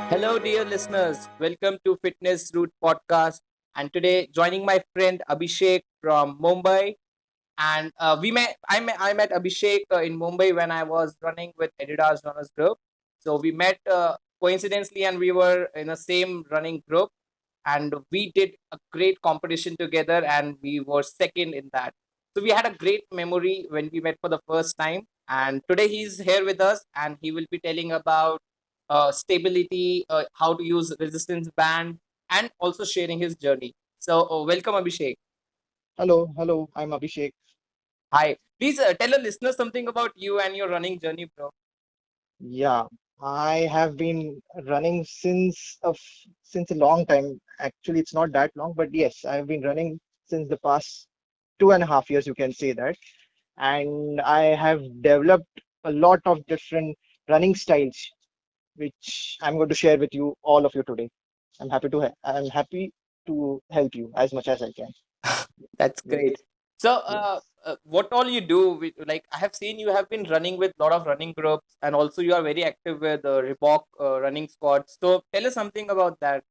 Hello, dear listeners. Welcome to Fitness Root Podcast. And today, joining my friend Abhishek from Mumbai. And we met. I met Abhishek in Mumbai when I was running with Adidas Runners Group. So we met coincidentally, and we were in the same running group. And we did a great competition together, and we were second in that. So we had a great memory when we met for the first time. And today he's here with us, and he will be telling about stability, how to use resistance band, and also sharing his journey. So welcome, Abhishek. Hello, I'm Abhishek. Hi. Please tell the listeners something about you and your running journey, bro. Yeah, I have been running since a long time. Actually, it's not that long, but yes, I've been running since the past 2.5 years, you can say that. And I have developed a lot of different running styles, which I'm going to share with you, all of you today. I'm happy to help you as much as I can. That's Yes, great. So, yes. what all you do? Like, I have seen you have been running with a lot of running groups, and also you are very active with Reebok running squads. So, tell us something about that.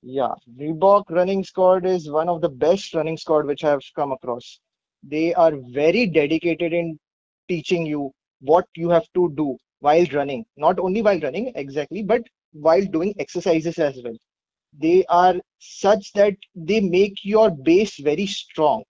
Yeah, Reebok running squad is one of the best running squad which I've come across. They are very dedicated in teaching you what you have to do while running. Not only while running exactly, but while doing exercises as well. They are such that they make your base very strong.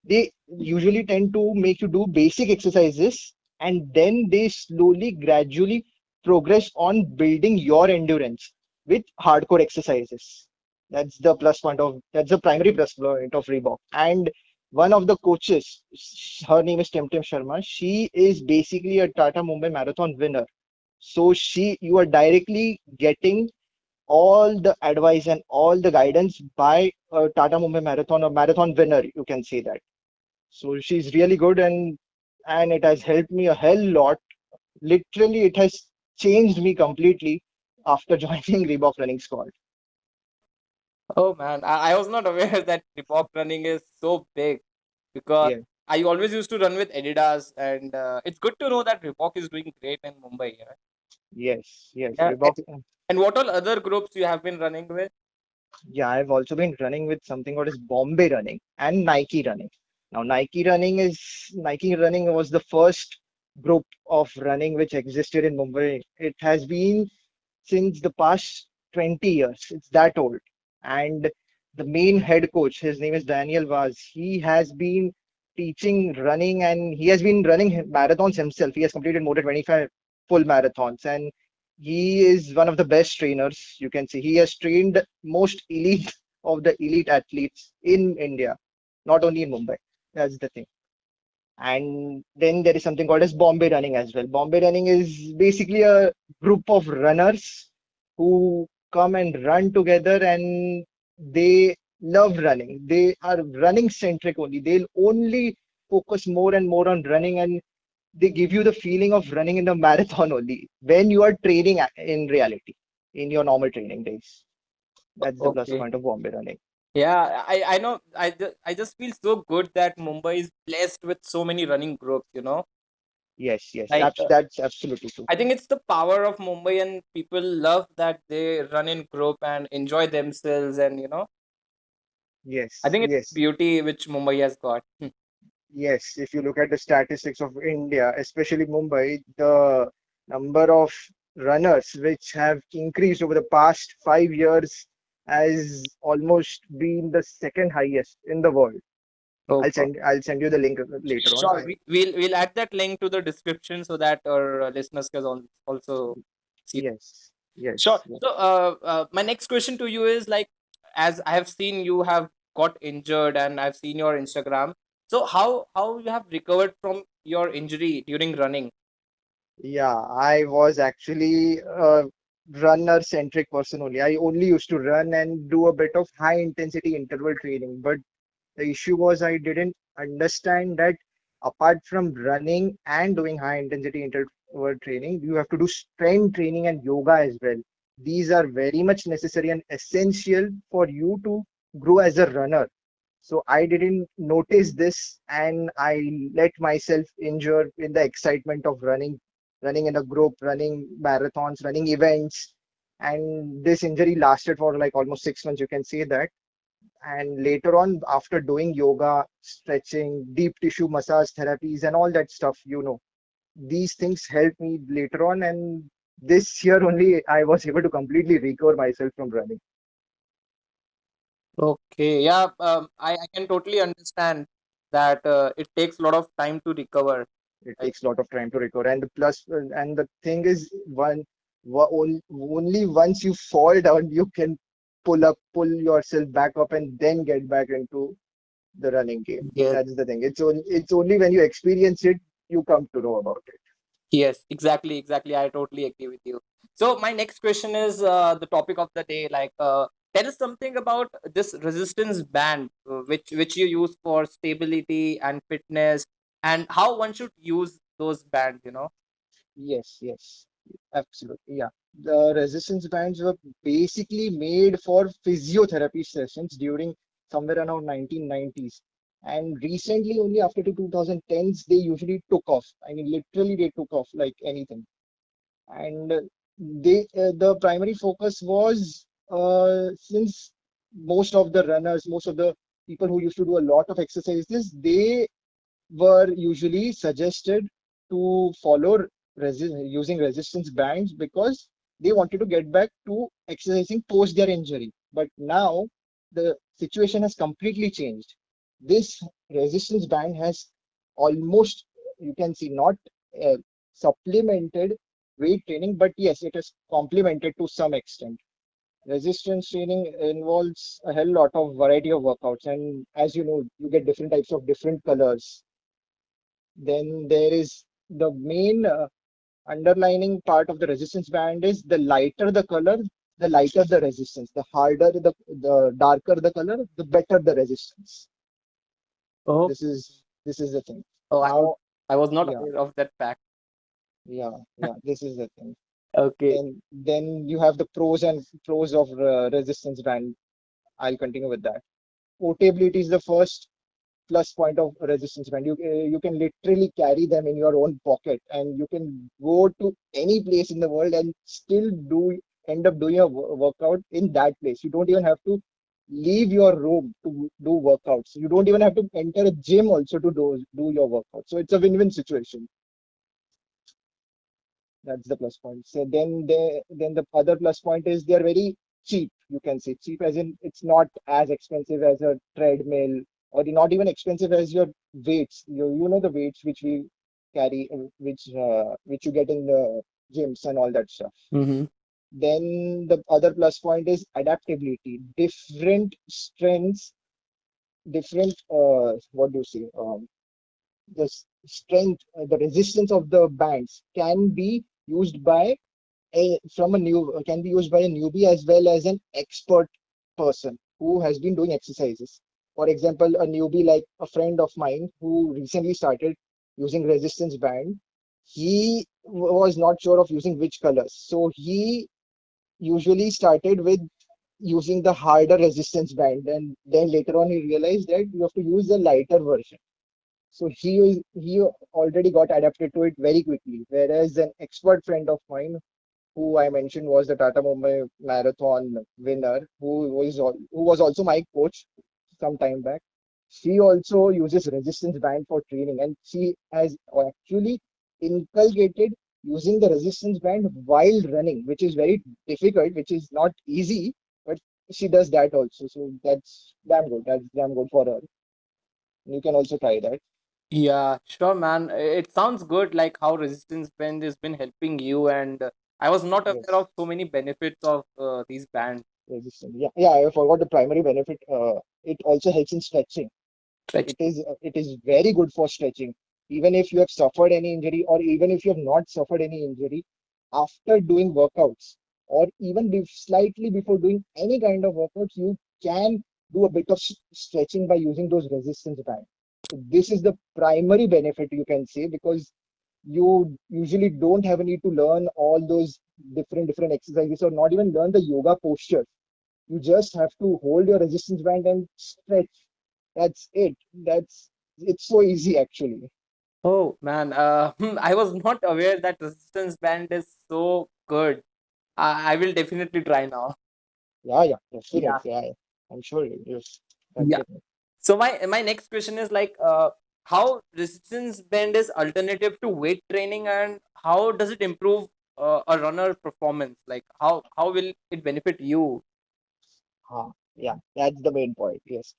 They usually tend to make you do basic exercises and then they slowly, gradually progress on building your endurance with hardcore exercises. That's the primary plus point of Reebok. And one of the coaches, her name is Temtem Sharma. She is basically a Tata Mumbai Marathon winner. So you are directly getting all the advice and all the guidance by a Tata Mumbai Marathon or marathon winner, you can say that. So she's really good and it has helped me a hell lot. Literally, it has changed me completely after joining Reebok Running Squad. Oh man, I was not aware that Reebok running is so big because Yeah. I always used to run with Adidas, and it's good to know that Reebok is doing great in Mumbai. Yeah. Yes. Yeah. Reebok. And what all other groups you have been running with? Yeah, I've also been running with something called as Bombay running and Nike running. Now, Nike running was the first group of running which existed in Mumbai. It has been since the past 20 years. It's that old. And the main head coach, his name is Daniel Vaz. He has been teaching running and he has been running marathons himself. He has completed more than 25 full marathons and he is one of the best trainers. You can see he has trained most elite of the elite athletes in India, not only in Mumbai. That's the thing. And then there is something called as Bombay running as well. Bombay running is basically a group of runners who come and run together and they love running. They are running centric only. They'll only focus more and more on running and they give you the feeling of running in the marathon only when you are training in reality, in your normal training days. That's the plus Okay. point of Bombay running. Yeah, I know. I just feel so good that Mumbai is blessed with so many running groups. Yes, Like that's absolutely true. I think it's the power of Mumbai, and people love that they run in group and enjoy themselves. And I Yes, think it's yes. beauty which Mumbai has got. Yes, if you look at the statistics of India, especially Mumbai, the number of runners which have increased over the past 5 years has almost been the second highest in the world. Oh, I'll send you the link later on. sure. We'll add that link to the description so that our listeners can also see. Yes, Sure. yes. So, my next question to you is like, as I have seen you have got injured and I've seen your Instagram. So, how you have recovered from your injury during running? Yeah, I was actually a runner centric person only. I only used to run and do a bit of high intensity interval training. But the issue was I didn't understand that apart from running and doing high intensity interval training, you have to do strength training and yoga as well. These are very much necessary and essential for you to grow as a runner. So I didn't notice this and I let myself injure in the excitement of running in a group, running marathons, running events. And this injury lasted for like almost 6 months, you can say that. And later on, after doing yoga, stretching, deep tissue massage therapies, and all that stuff, these things helped me later on. And this year only, I was able to completely recover myself from running. Okay, yeah, I can totally understand that it takes a lot of time to recover. It Like, takes a lot of time to recover. And the plus, and the thing is, only once you fall down, you can pull yourself back up, and then get back into the running game. yes, That's the thing. It's only when you experience it, you come to know about it. yes, exactly, exactly. I totally agree with you. So my next question is the topic of the day. Like, tell us something about this resistance band, which you use for stability and fitness, and how one should use those bands. Yes, yes, absolutely. Yeah. The resistance bands were basically made for physiotherapy sessions during somewhere around 1990s. And recently, only after the 2010s, they usually took off. I mean, literally, they took off like anything. And the primary focus was, since most of the people who used to do a lot of exercises, they were usually suggested to follow using resistance bands because they wanted to get back to exercising post their injury. But now the situation has completely changed. This resistance band has almost, you can see, not uh, supplemented weight training, but yes, it is complemented to some extent. Resistance training involves a hell lot of variety of workouts, and as you know, you get different types of different colors. Then there is the main underlining part of the resistance band is the lighter the color, the lighter the resistance. The harder the darker the color, the better the resistance. Oh, This is the thing. oh, Now, I was not yeah, aware of that fact. yeah, this is the thing. Okay. Then you have the pros of resistance band. I'll continue with that. Portability is the first plus point of resistance band. You can literally carry them in your own pocket, and you can go to any place in the world and still do end up doing a workout in that place. You don't even have to leave your room to do workouts. You don't even have to enter a gym also to do your workout. So it's a win-win situation. That's the plus point. So then the other plus point is they're very cheap. You can say cheap as in it's not as expensive as a treadmill, or not even expensive as your weights. You know the weights which we carry, which you get in the gyms and all that stuff. Mm-hmm. Then the other plus point is adaptability. Different strengths, different what do you say? Strength, the resistance of the bands can be used by can be used by a newbie as well as an expert person who has been doing exercises. For example, a newbie like a friend of mine who recently started using resistance band, he was not sure of using which colors. So he usually started with using the harder resistance band, and then later on he realized that you have to use the lighter version. So he already got adapted to it very quickly. Whereas an expert friend of mine who I mentioned was the Tata Mumbai marathon winner, who was also my coach some time back. She also uses resistance band for training, and she has actually inculcated using the resistance band while running, which is very difficult, which is not easy, but she does that also. So that's damn good. That's damn good for her. You can also try that. Yeah, sure, man. It sounds good, like how resistance band has been helping you, and I was not aware Yes. of so many benefits of these bands. Resistance. Yeah, yeah. I forgot the primary benefit. It also helps in stretching. Stretch. It is very good for stretching. Even if you have suffered any injury, or even if you have not suffered any injury, after doing workouts, or even slightly before doing any kind of workouts, you can do a bit of stretching by using those resistance bands. So this is the primary benefit, you can say, because you usually don't have a need to learn all those different exercises, or not even learn the yoga postures. You just have to hold your resistance band and stretch. That's it. It's so easy actually. Oh man, I was not aware that resistance band is so good. I will definitely try now. Yeah, yeah, Yeah. definitely. I'm sure yes, Yeah. definitely. So my next question is like, how resistance band is alternative to weight training, and how does it improve a runner performance? Like how will it benefit you? Yeah, that's the main point. Yes.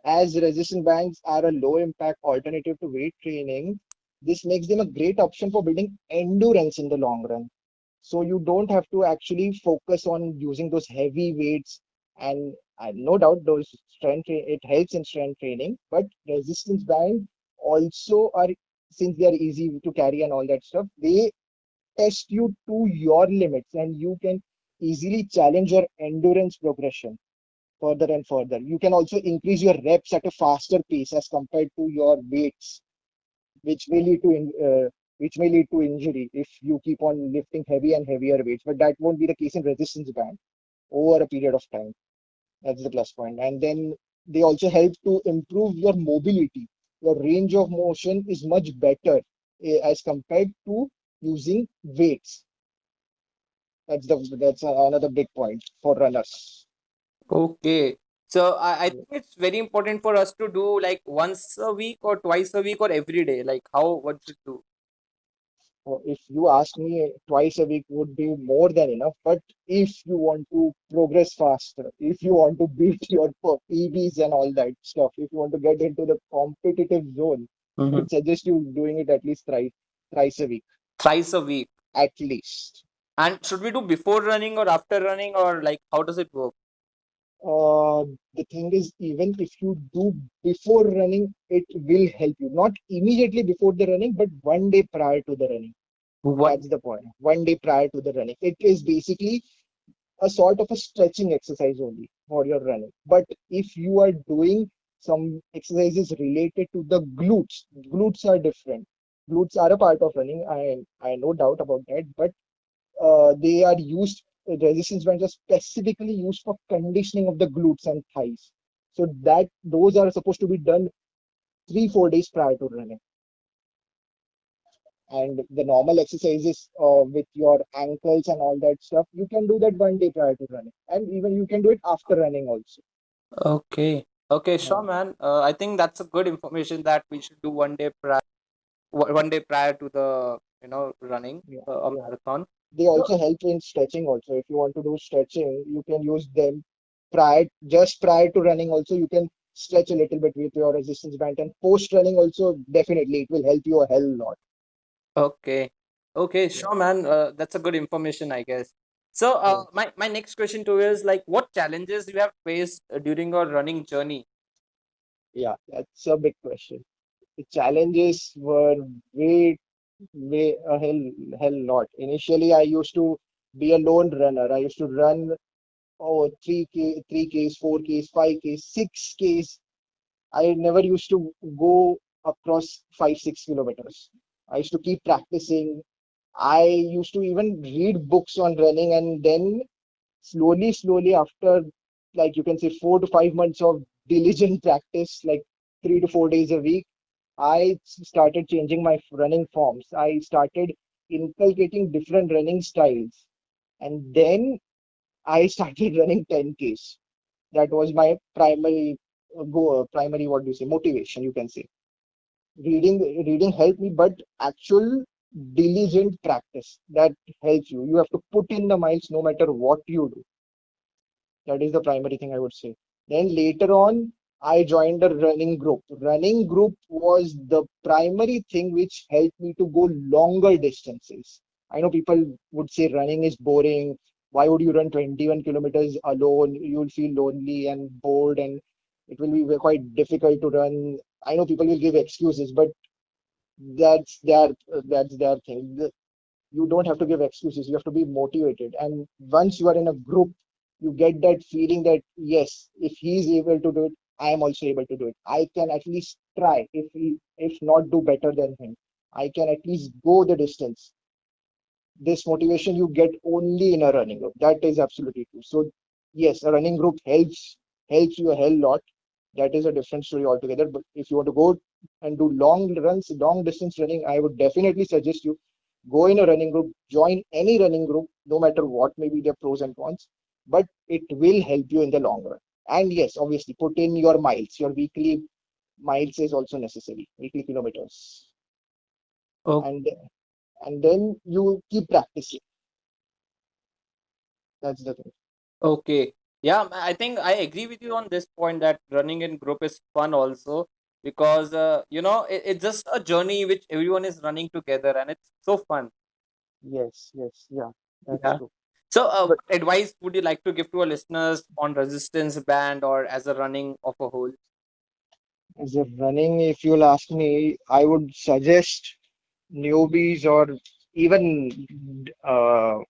As resistance bands are a low impact alternative to weight training, this makes them a great option for building endurance in the long run. So you don't have to actually focus on using those heavy weights, and no doubt those it helps in strength training, but resistance band also are, since they are easy to carry and all that stuff, they test you to your limits and you can easily challenge your endurance progression further and further. You can also increase your reps at a faster pace as compared to your weights, which may lead to which may lead to injury if you keep on lifting heavy and heavier weights. But that won't be the case in resistance band over a period of time. That's the plus point. And then they also help to improve your mobility. Your range of motion is much better as compared to using weights. That's another big point for runners. Okay. So I think it's very important for us to do like once a week or twice a week or every day. Like how what to do. If you ask me, twice a week would be more than enough. But if you want to progress faster, if you want to beat your PBs and all that stuff, if you want to get into the competitive zone, I Mhm. would suggest you doing it at least thrice a week, Thrice a week. at least. And should we do before running or after running, or like how does it work? Uh, the thing is, even if you do before running, it will help you. Not immediately before the running, but one day prior to the running. What? That's the point. One day prior to the running. It is basically a sort of a stretching exercise only for your running. But if you are doing some exercises related to the glutes, glutes are different. Glutes are a part of running. I no doubt about that. But they are used. Resistance bands are specifically used for conditioning of the glutes and thighs. So that those are supposed to be done 3 4 days prior to running. And the normal exercises with your ankles and all that stuff, you can do that one day prior to running, and even you can do it after running also. Okay. Okay, Yeah, sure, man. I think that's a good information that we should do one day prior to the running yeah, a yeah. marathon. They So, also help in stretching also. If you want to do stretching, you can use them prior to running also. You can stretch a little bit with your resistance band, and post running also definitely it will help you a hell lot. okay. Okay, Yeah, sure, man. That's a good information, I guess. So, yeah, my next question to you is like, what challenges you have faced during your running journey? yeah. That's a big question. The challenges were way a hell lot. Initially, I used to be a lone runner. I used to run 3Ks, 4Ks, 5Ks, 6Ks. I never used to go across 5 6 kilometers. I used to keep practicing. I used to even read books on running, and then slowly after, like you can say, 4 to 5 months of diligent practice, like 3 to 4 days a week, I started changing my running forms. I started inculcating different running styles. And then I started running 10Ks. That was my primary primary, what do you say, motivation, you can say. Reading helped me, but actual diligent practice that helps you. You have to put in the miles no matter what you do. That is the primary thing I would say. Then later on, I joined a running group. Running group was the primary thing which helped me to go longer distances. I know people would say running is boring. Why would you run 21 kilometers alone? You'll feel lonely and bored, and it will be quite difficult to run. I know people will give excuses, but that's their thing. You don't have to give excuses. You have to be motivated. And once you are in a group, you get that feeling that yes, if he's able to do it, I am also able to do it. I can at least try. If not do better than him, I can at least go the distance. This motivation you get only in a running group. That is absolutely true. So yes, a running group helps you a hell lot. That is a different story altogether. But if you want to go and do long runs, long distance running, I would definitely suggest you. Go in a running group, join any running group, no matter what may be their pros and cons, but it will help you in the long run. And yes, obviously, put in your miles. Your weekly miles is also necessary, weekly kilometers. Oh, And then you keep practicing. That's the thing. okay. Yeah, I think I agree with you on this point that running in group is fun also because it's just a journey which everyone is running together and it's so fun. Yes, yes, yeah, that's Yeah. true. So, But what advice would you like to give to our listeners on resistance band or as a running of a whole? as a running, if you'll ask me, I would suggest newbies or even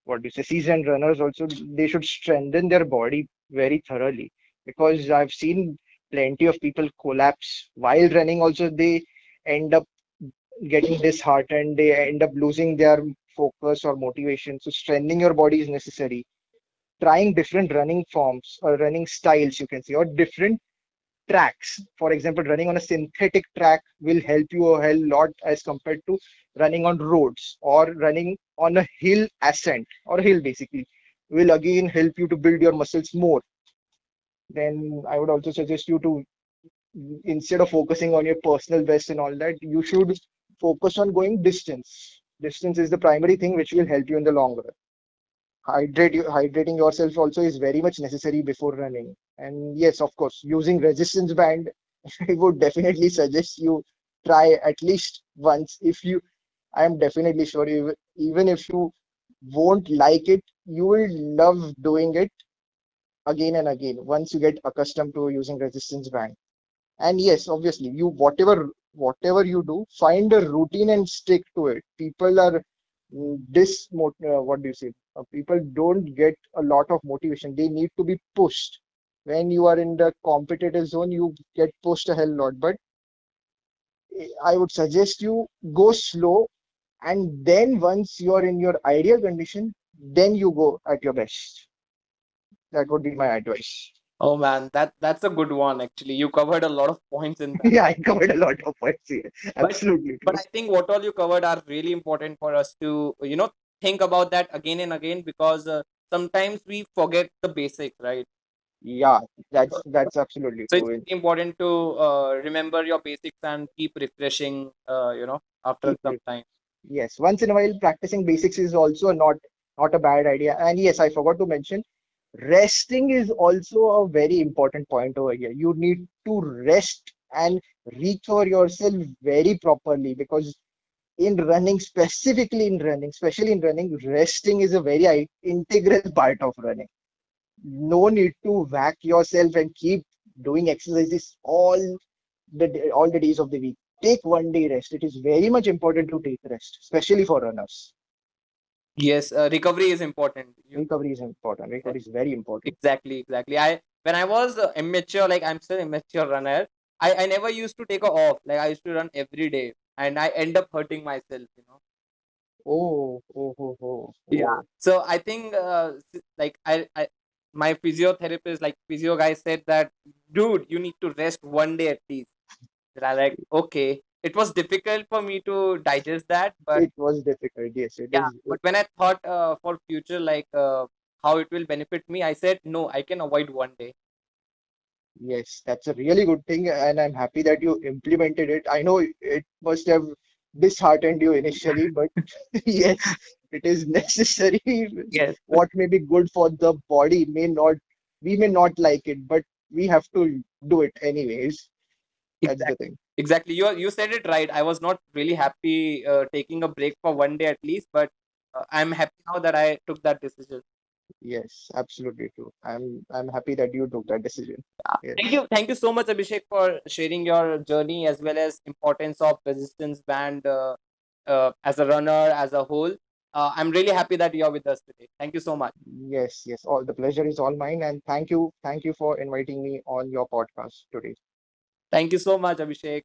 what do you say, seasoned runners also, they should strengthen their body very thoroughly, because I've seen plenty of people collapse while running. Also, they end up getting disheartened, they end up losing their focus or motivation. So strengthening your body is necessary. Trying different running forms or running styles, you can say, or different tracks. For example, running on a synthetic track will help you a hell lot as compared to running on roads, or running on a hill ascent, or a hill basically will again help you to build your muscles more. Then I would also suggest you to, instead of focusing on your personal best and all that, you should focus on going distance. Distance is the primary thing which will help you in the long run. Hydrating yourself also is very much necessary before running. And yes, of course, using resistance band, I would definitely suggest you try at least once. If you, I am definitely sure, even if you won't like it, you will love doing it again and again once you get accustomed to using resistance band. And yes, obviously, you whatever you do, find a routine and stick to it. People are what do you say? People don't get a lot of motivation. They need to be pushed. When you are in the competitive zone, you get pushed a hell lot. But I would suggest you go slow, and then once you are in your ideal condition, then you go at your best. That would be my advice. Oh man, that's a good one actually. You covered a lot of points in that. Yeah, I covered a lot of points here. But Absolutely but true. I think what all you covered are really important for us to think about that again and again because sometimes we forget the basics, right? Yeah, So, that's absolutely so it's true. very important to remember your basics and keep refreshing, after Keep some it. time. Yes, once in a while, practicing basics is also not a bad idea. And yes, I forgot to mention, resting is also a very important point over here. You need to rest and recover yourself very properly, because in running, specifically in running, especially in running, resting is a very integral part of running. No need to whack yourself and keep doing exercises all the days of the week. Take one day rest. It is very much important to take rest, especially for runners. Yes, recovery is important. Recovery is important. Yes, Recovery is very important. exactly, exactly. I when I was immature, like I'm still immature runner, I never used to take a off. Like I used to run every day, and I end up hurting myself. Oh, oh, oh, oh, Yeah. oh. So I think like my physiotherapist, like physio guy said that, dude, you need to rest one day at least. And I like, okay. It was difficult for me to digest that, but It was difficult. Yes, it yeah. is. But when I thought for future, like how it will benefit me, I said no, I can avoid one day. Yes, that's a really good thing, and I'm happy that you implemented it. I know it must have disheartened you initially, but yes, it is necessary. Yes. What may be good for the body may not, we may not like it, but we have to do it anyways. That's the Exactly. thing. Exactly. You said it right. I was not really happy taking a break for one day at least, but I'm happy now that I took that decision. Yes, absolutely true. I'm happy that you took that decision. Yes. Thank you so much, Abhishek, for sharing your journey as well as importance of resistance band as a runner as a whole. I'm really happy that you're with us today. Thank you so much. Yes, yes. All the pleasure is all mine, and thank you for inviting me on your podcast today. Thank you so much, Abhishek.